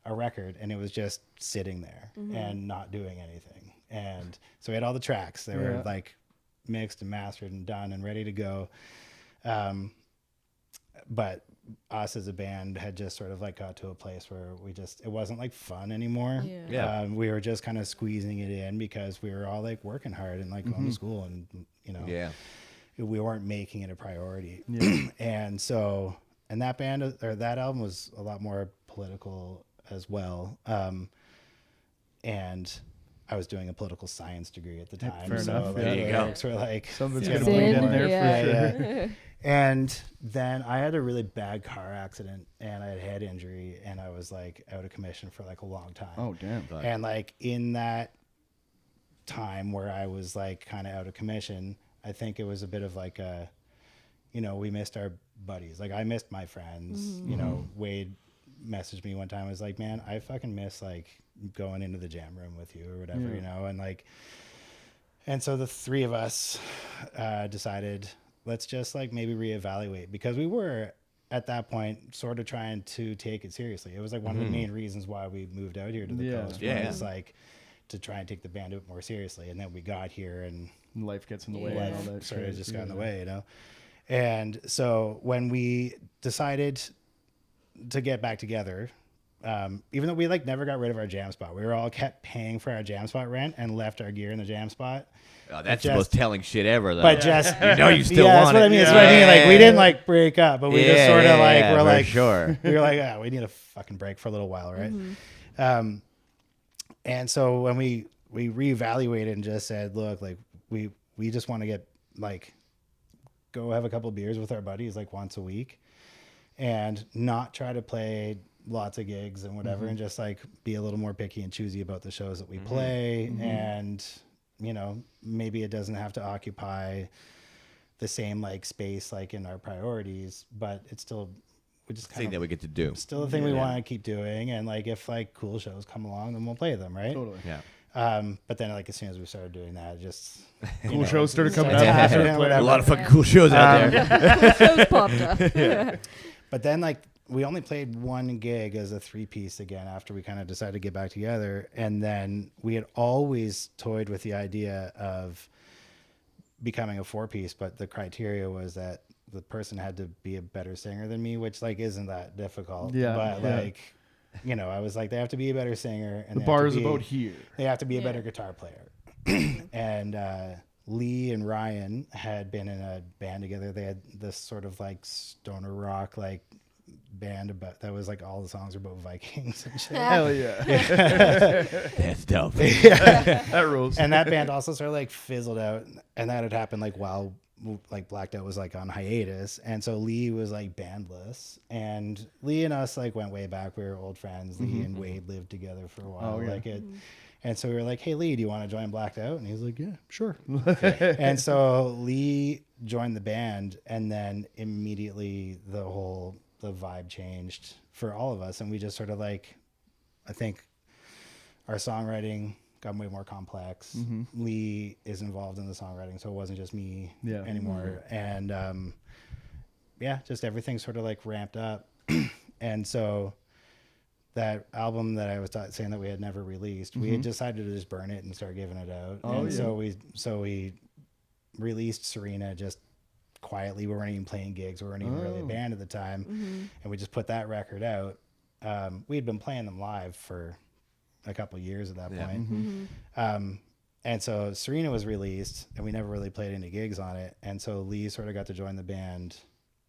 a record, and it was just sitting there and not doing anything. And so we had all the tracks. They were like mixed and mastered and done and ready to go. But us as a band had just sort of like got to a place where it wasn't like fun anymore. We were just kind of squeezing it in, because we were all like working hard and like going to school, and we weren't making it a priority. And so, and that band, or that album, was a lot more political as well. And I was doing a political science degree at the time. Fair so enough. like, There the you lyrics were like, Something's It's gonna bleed in in, there for sure. And then I had a really bad car accident, and I had head injury, and I was like out of commission for like a long time. Oh damn! And like in that time where I was like kind of out of commission, I think it was a bit of like a, we missed our buddies. Like I missed my friends. Wade messaged me one time. I was like, man, I fucking miss like going into the jam room with you or whatever, and like, and so the three of us decided, let's just like maybe reevaluate, because we were at that point sort of trying to take it seriously. It was like one of the main reasons why we moved out here to the coast, was like to try and take the band a bit more seriously. And then we got here, and life gets in the way. And all that sort of shit. just got in the way, And so when we decided to get back together. Even though we like never got rid of our jam spot, we were all kept paying for our jam spot rent and left our gear in the jam spot. Oh, that's just, the most telling shit ever, though. But just you know you still that's want what it. I mean. That's what I mean. Like we didn't like break up, but we just sort of like we're for like sure. we were like, yeah, we need a fucking break for a little while, right? And so when we reevaluated and just said, look, like we just want to get like go have a couple beers with our buddies like once a week, and not try to play lots of gigs and whatever, and just like be a little more picky and choosy about the shows that we play, and you know, maybe it doesn't have to occupy the same like space like in our priorities, but it's still we just kind Thing that we get to do. still the thing we want to keep doing, and like if like cool shows come along, then we'll play them, right? Totally. Yeah. But then like as soon as we started doing that, it just Cool shows started coming started out. happening, A whatever. lot of fucking cool shows out there. Shows popped up. But then like we only played one gig as a 3-piece again after we kind of decided to get back together. And then we had always toyed with the idea of becoming a 4-piece, but the criteria was that the person had to be a better singer than me, which like isn't that difficult. Yeah, But yeah. like, you know, I was like, they have to be a better singer, and The they bar have is to be, about here. they have to be a better Yeah. guitar player. And Lee and Ryan had been in a band together. They had this sort of like stoner rock like band about that was like all the songs were about Vikings and shit. Hell yeah. That's dope. That rules. And that band also sort of like fizzled out, and that had happened like while like Blacked Out was like on hiatus, and so Lee was like bandless, and Lee and us like went way back. We were old friends. Lee and Wade lived together for a while. Oh, yeah. Like it. And so we were like, hey, Lee, do you want to join Blacked Out? And he was like, yeah, sure. And so Lee joined the band, and then immediately the vibe changed for all of us. And we just sort of like, I think our songwriting got way more complex. Lee is involved in the songwriting, so it wasn't just me anymore. And yeah, just everything sort of like ramped up. And so that album that I was saying that we had never released, we had decided to just burn it and start giving it out. So we released Serena just quietly. We weren't even playing gigs. We weren't even really a band at the time. And we just put that record out. We had been playing them live for a couple years at that point. And so Serena was released, and we never really played any gigs on it. And so Lee sort of got to join the band,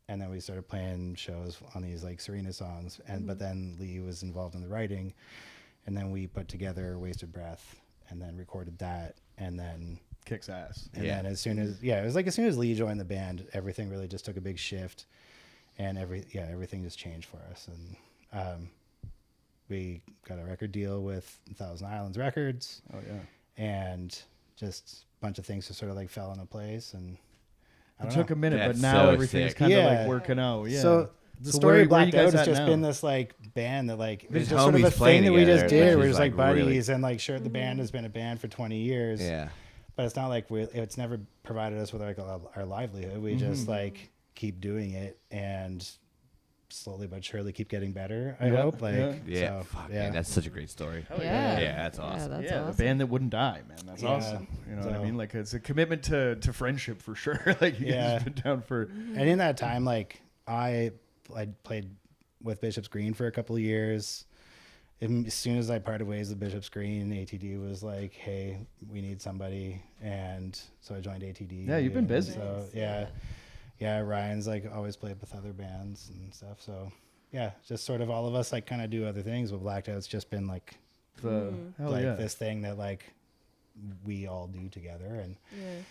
and then we started playing shows on these like Serena songs. And but then Lee was involved in the writing, and then we put together Wasted Breath, and then recorded that, and then Kicks ass. and then as soon as it was like as soon as Lee joined the band, everything really just took a big shift, and everything just changed for us. And we got a record deal with Thousand Islands Records. Oh yeah. And just a bunch of things just sort of like fell into place, and It took a minute, That's but now so everything's sick. kind of Yeah. like working out. Yeah. So the So story where of Blacked you guys Out has at just now? been this like band that like it was His just sort of a homies playing thing that we just together, did. which We're is, just like like, really- buddies, and like sure the band has been a band for 20 years. Yeah. But it's not like it's never provided us with like our livelihood. We just like keep doing it, and slowly but surely keep getting better. I hope. Like Yeah. so, Fuck, yeah. man, that's such a great story. Yeah. Yeah, that's awesome. That's yeah, awesome. the band that wouldn't die, man. That's Yeah. awesome. You know what I So- mean? Like it's a commitment to friendship for sure. Like you Yeah. guys have been down for. And in that time, like I played with Bishop's Green for a couple of years. And as soon as I parted ways with Bishop's Green, ATD was like, "Hey, we need somebody," and so I joined ATD. Yeah, you've been and busy. So yeah. Ryan's like always played with other bands and stuff. So yeah, just sort of all of us like kind of do other things. With Blacked Out, it's just been like The hell like yeah. this thing that like we all do together, and Yeah.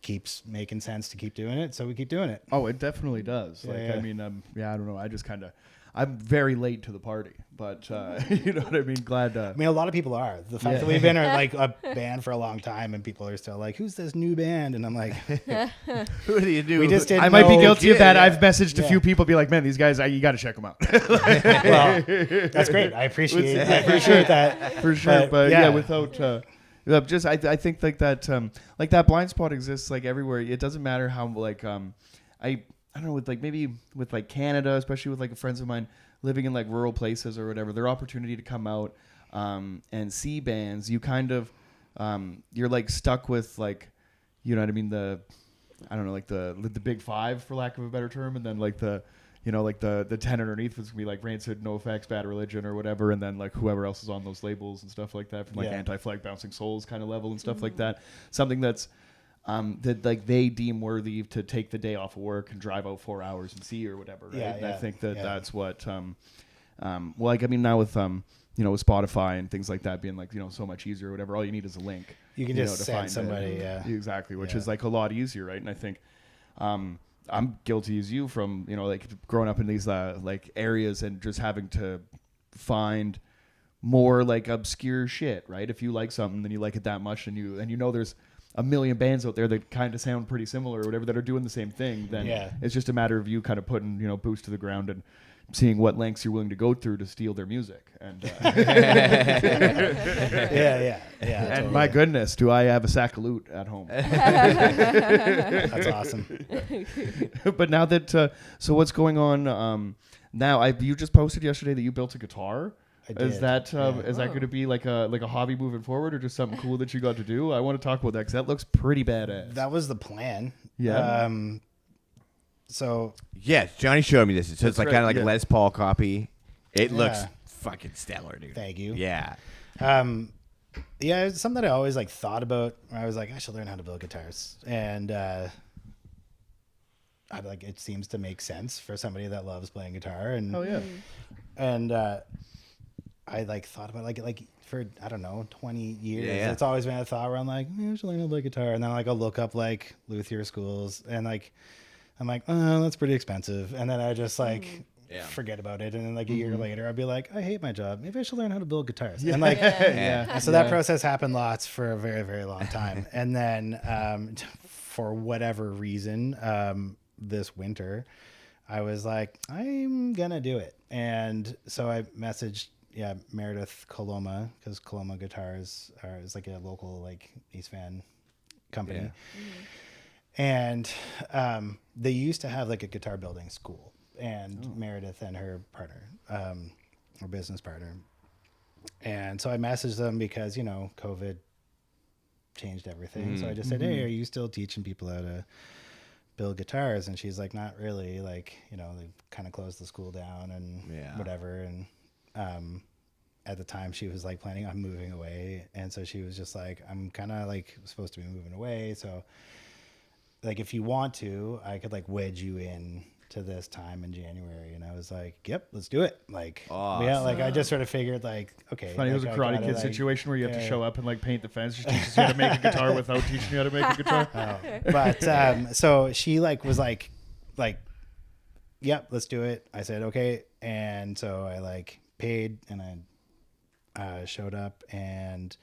keeps making sense to keep doing it. So we keep doing it. Oh, it definitely does. Yeah, Like yeah. I mean, I don't know. I just kind of. I'm very late to the party, but you know what I mean. Glad. I mean, a lot of people are. The fact that we've been like a band for a long time, and people are still like, "Who's this new band?" And I'm like, Who do you do? We just didn't I might be know- guilty of that. Yeah. I've messaged a Yeah. few people, be like, "Man, these guys, you got to check them out." "Well, that's great. I appreciate that For sure, but yeah. without just I think like that blind spot exists like everywhere. It doesn't matter how like I don't know, with like maybe with like Canada, especially with like friends of mine living in like rural places or whatever, their opportunity to come out and see bands, you kind of you're like stuck with like, you know what I mean, the I don't know, like the big five for lack of a better term, and then like the you know, like the 10 underneath was gonna be like Rancid, NoFX, Bad Religion, or whatever, and then like whoever else is on those labels and stuff like that, from like Anti-Flag, Bouncing Souls kind of level and stuff like that. Something that's that like they deem worthy to take the day off of work and drive out 4 hours and see or whatever. Right? And I think that's what. Well, like I mean, now with you know, with Spotify and things like that being like, you know, so much easier or whatever, all you need is a link. You can just send somebody, exactly, which is like a lot easier, right? And I think I'm guilty as you from, you know, like growing up in these like areas and just having to find more like obscure shit, right? If you like something, then you like it that much, and you know there's a million bands out there that kind of sound pretty similar or whatever that are doing the same thing. Then it's just a matter of you kind of putting, you know, boots to the ground and seeing what lengths you're willing to go through to steal their music. And yeah. And Totally. my goodness, do I have a sack of loot at home? That's awesome. But now that so what's going on now? You just posted yesterday that you built a guitar. I did. Is that going to be like a hobby moving forward, or just something cool that you got to do? I want to talk about that because that looks pretty badass. That was the plan. Yeah. So Yes, Johnny showed me this. So it's like kind of like a Les Paul copy. It looks Yeah. fucking stellar, dude. Thank you. Yeah. It's something that I always like thought about. I was like, I should learn how to build guitars, and I like it seems to make sense for somebody that loves playing guitar. And and I like thought about like for I don't know 20 years. Yeah. It's always been a thought where I'm like, I should learn how to play guitar, and then like I'll look up like luthier schools, and like I'm like, oh, that's pretty expensive, and then I just like. Forget about it, and then like a year later I'd be like, I hate my job, maybe I should learn how to build guitars. And like and so that process happened lots for a very, very long time. And then for whatever reason this winter I was like, I'm gonna do it. And so I messaged Meredith Coloma, because Coloma Guitars is like a local like East Van company. And they used to have like a guitar building school. And Meredith and her partner, her business partner. And so I messaged them because, you know, COVID changed everything. So I just said, hey, are you still teaching people how to build guitars? And she's like, not really. Like, you know, they kind of closed the school down and whatever. And at the time she was like planning on moving away. And so she was just like, I'm kind of like supposed to be moving away. So like, if you want to, I could like wedge you in to this time in January. And I was like, yep, let's do it. Like, like I just sort of figured like, okay. Funny, it was a Karate Kid situation where you have to show up and like paint the fence. Just teaches you how to make a guitar without teaching you how to make a guitar. But so she like was like, yep, let's do it. I said, okay. And so I like paid and I showed up, and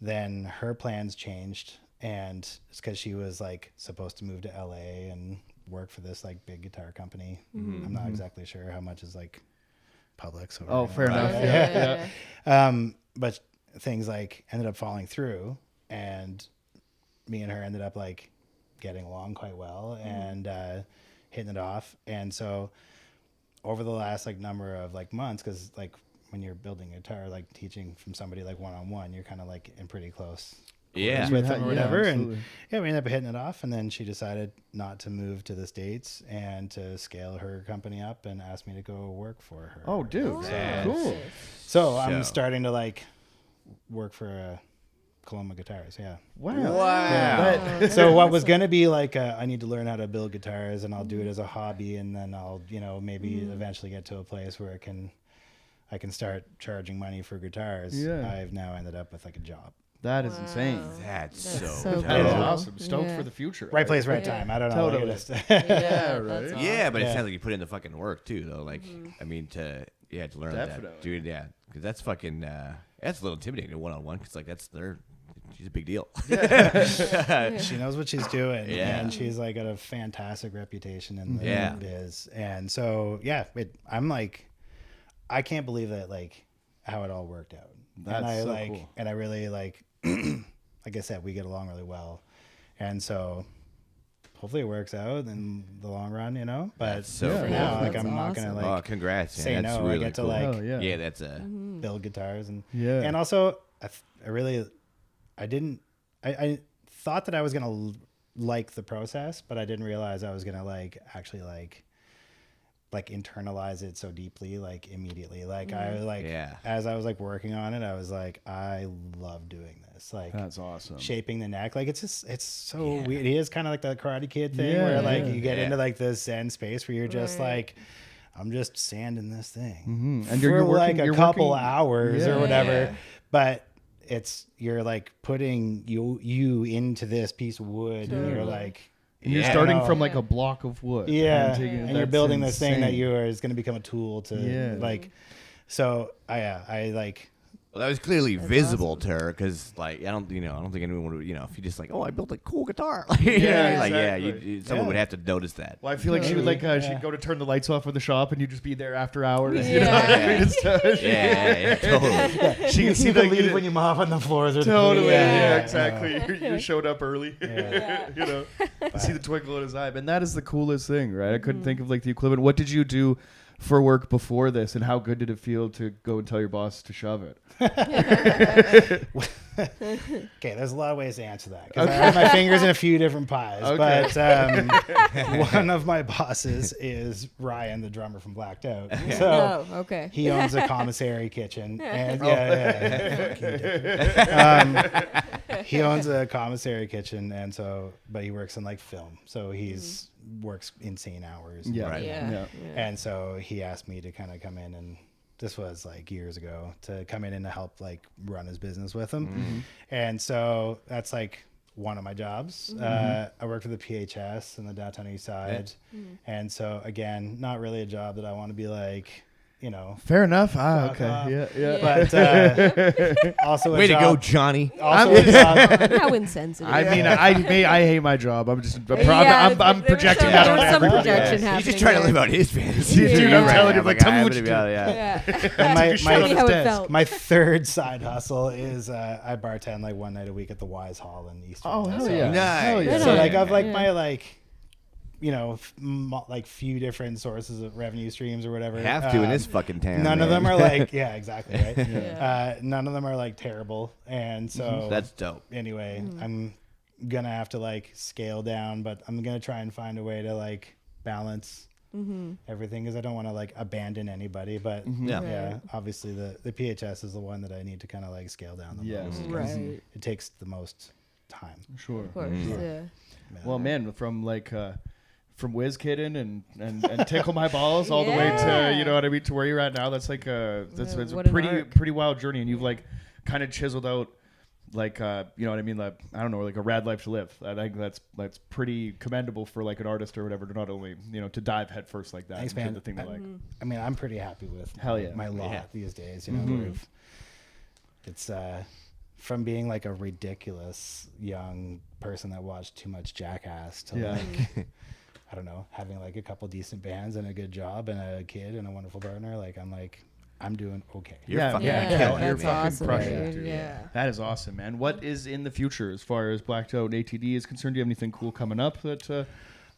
then her plans changed. And it's because she was like supposed to move to LA and work for this like big guitar company. I'm not exactly sure how much is like public. So fair enough. But things like ended up falling through, and me and her ended up like getting along quite well and hitting it off. And so over the last like number of like months, because like when you're building a guitar, like teaching from somebody like one-on-one, you're kind of like in pretty close with them or whatever. And we ended up hitting it off. And then she decided not to move to the States and to scale her company up and asked me to go work for her. Oh, dude. Cool. So I'm starting to like work for Coloma Guitars. Yeah. Wow. So what was going to be like, I need to learn how to build guitars, and I'll do it as a hobby. And then I'll, you know, maybe eventually get to a place where I can start charging money for guitars. I've now ended up with like a job. That is insane. That's so cool. That is cool. awesome. Stoked for the future. Right place, right time. I don't know. Totally. Yeah, right. Yeah, but it sounds like you put in the fucking work too, though. Like, I mean, to learn Definitely. that, dude. Yeah, because that's fucking that's a little intimidating one-on-one. Because like she's a big deal. She knows what she's doing, and she's like got a fantastic reputation in the biz. And so I'm like, I can't believe that like how it all worked out. That's cool. And I really like, like I said, we get along really well, and so hopefully it works out in the long run, you know. But so for cool. now, like That's I'm not awesome. gonna like congrats! say Man. That's no. really I get to cool. like That's a build guitars and Yeah. and also I thought that I was gonna like the process, but I didn't realize I was gonna like actually like like internalize it so deeply, like immediately. Like I like as I was like working on it, I was like, I love doing this. Like that's awesome. Shaping the neck, like it's so weird. It is kind of like the Karate Kid thing where like you get into like this zen space where you're just like, I'm just sanding this thing and for you're like working, a couple hours or whatever, but you're like putting you into this piece of wood, and you're like. And you're starting from like a block of wood. And you're building this thing that is going to become a tool to like. So I like. Well, that was clearly visible to her because, like, I don't think anyone would, if you just like, oh, I built a cool guitar, someone would have to notice that. Well, I feel like she would like she'd go to turn the lights off in the shop, and you'd just be there after hours. Yeah. Totally. She can see the leave when you mop on the floors. Totally. Exactly. You showed up early. See the twinkle in his eye, and that is the coolest thing, right? I couldn't think of like the equivalent. What did you do for work before this, and how good did it feel to go and tell your boss to shove it? Okay, there's a lot of ways to answer that because I have my fingers in a few different pies. But one of my bosses is Ryan, the drummer from Blacked Out. So he owns a commissary kitchen, and he owns a commissary kitchen, and so but he works in like film, so he's works insane hours. And so he asked me to kind of come in, and this was like years ago, to come in and to help like run his business with him. And so that's like one of my jobs. I worked for the PHS in the downtown east side. And so again, not really a job that I want to be like, fair enough. Okay. But also way to go, Jonny. How insensitive. I mean, I hate my job. I'm just I'm projecting that on some everybody. projection happening. He's just trying to live out his fantasy. Dude, I'm telling you, like, tell me what you do. And my third side hustle is I bartend like one night a week at the Wise Hall in East. Oh, hell yeah. Nice. Hell yeah. So like I've like my like like few different sources of revenue streams or whatever. Have to in this fucking town. None of them are like exactly right. None of them are like terrible, and so that's dope. Anyway, I'm gonna have to like scale down, but I'm gonna try and find a way to like balance everything because I don't want to like abandon anybody. But obviously the PHS is the one that I need to kind of like scale down the most. Right. It takes the most time. Sure. Of course. Well, man, from like. From Whiz Kitten and Tickle My Balls all the way to to where you're at now. That's like that's a pretty wild journey, and you've like kind of chiseled out like you know what I mean, like I don't know, like a rad life to live. I think that's pretty commendable for like an artist or whatever to not only to dive head first like that. Thanks, man. The thing they like. I mean, I'm pretty happy with my lot these days. It's from being like a ridiculous young person that watched too much Jackass to like. I don't know, having like a couple decent bands and a good job and a kid and a wonderful partner. Like I'm doing okay. You're fucking that's fucking awesome, crushing it, dude. dude. That is awesome, man. What is in the future as far as Blacked Out and ATD is concerned? Do you have anything cool coming up that we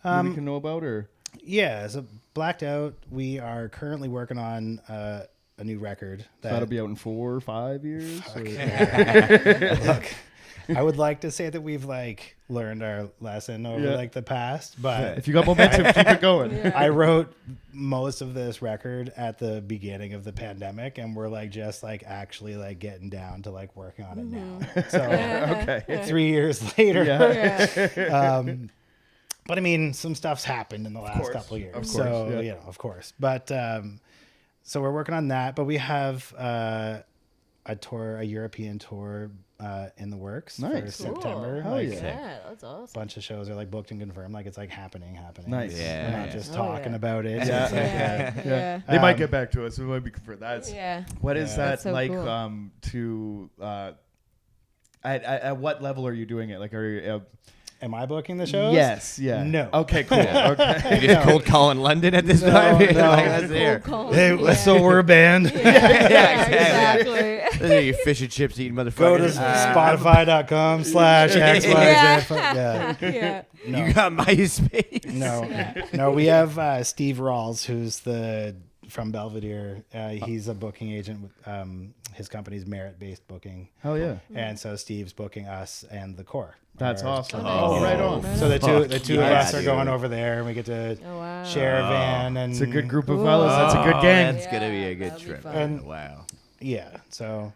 can know about? Or so Blacked Out, we are currently working on a new record. That'll be out in 4 or 5 years. Look. I would like to say that we've like learned our lesson over like the past, but if you got momentum, keep it going. I wrote most of this record at the beginning of the pandemic, and we're like just like actually like getting down to like working on it now. So 3 years later, but I mean, some stuff's happened in the last couple of years. Of course, of course. But so we're working on that, but we have a European tour. In the works for September. Cool. That's awesome. A bunch of shows are like booked and confirmed. Like it's like happening. Nice. We're not just talking about it. They might get back to us. We might be confirmed. That's what is that so like? Cool. To at what level are you doing it? Like, are you? Am I booking the shows? Yes. Yeah. No. Okay. Cool. Okay. You just cold calling London at this time. No. Like, that's there. Hey, so we're a band. Exactly. Those are your fish and chips eating motherfuckers. Go to Spotify.com/XYZ. No. You got MySpace. No. We have Steve Rawls, who's the from Belvedere. He's a booking agent with his company's merit-based booking. Hell yeah. And so Steve's booking us and the core. That's awesome. Oh, Oh, right on. So the two of Yeah, us are dude. going over there, and we get to Oh, wow. share a van. And It's a good group of Cool. fellas. That's a good gang. That's gonna be a Yeah, good that'll be trip. fun. And- Wow. Yeah. So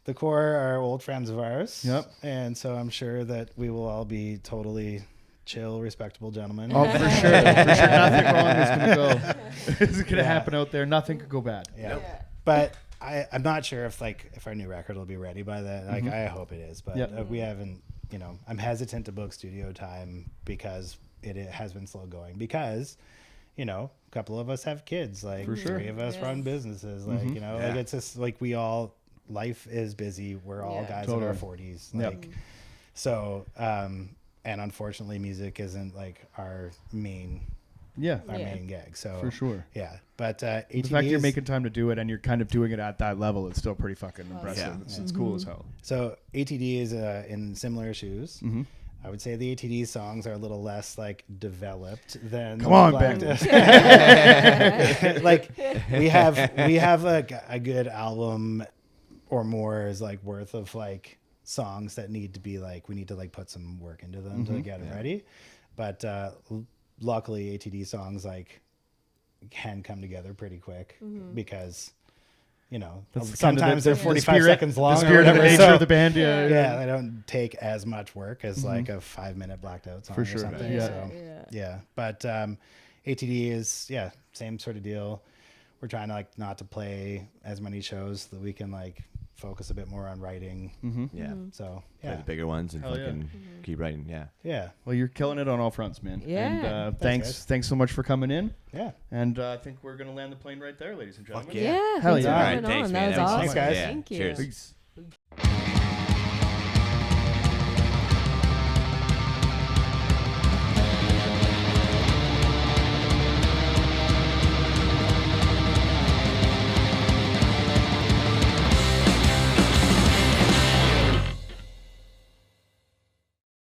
the core are old friends of ours. Yep. And so I'm sure that we will all be totally chill, respectable gentlemen. Oh, for sure. For sure. Nothing wrong is going to go. Is going to Yeah. happen out there. Nothing could go bad. Yeah. But I'm not sure if our new record will be ready by then. Like I hope it is, but Yep. we haven't. I'm hesitant to book studio time because it has been slow going. Because, a couple of us have kids. Like For sure. 3 of us Yeah. run businesses. Like Yeah. like it's just like life is busy. We're all Yeah. guys Totally. in our 40s. Yep. Like so. And unfortunately, music isn't like our main Yeah. main gig. So For sure. yeah. But The ATD fact you're is- making time to do it and you're kind of doing it at that level is still pretty fucking impressive. Yeah. It's cool as hell. So ATD is in similar shoes. Mm-hmm. I would say the ATD songs are a little less like developed than Come on, Black Ben. Death. Like we have a good album or more is like worth of like songs that need to be like we need to like put some work into them to get them ready. But luckily ATD songs like can come together pretty quick because That's kind of sometimes they're the 45 spirit- seconds long. The or spirit of the whatever, nature so- of the band. Yeah. yeah, they don't take as much work as like a 5-minute blacked out song For or sure. something. Yeah. So, yeah. But ATD is same sort of deal. We're trying to like not to play as many shows so that we can like focus a bit more on writing. Yeah. So Play yeah, the bigger ones and Hell yeah. fucking keep writing. Yeah. yeah, Well, you're killing it on all fronts, man. Yeah. And Thanks, guys. thanks so much for coming in. yeah. And I think we're going to land the plane right there, ladies and gentlemen. Fuck Yeah, Hell thanks yeah. for All having right, thanks, on. man. That was That was awesome. Thanks, guys. Thank you. Cheers. Peace.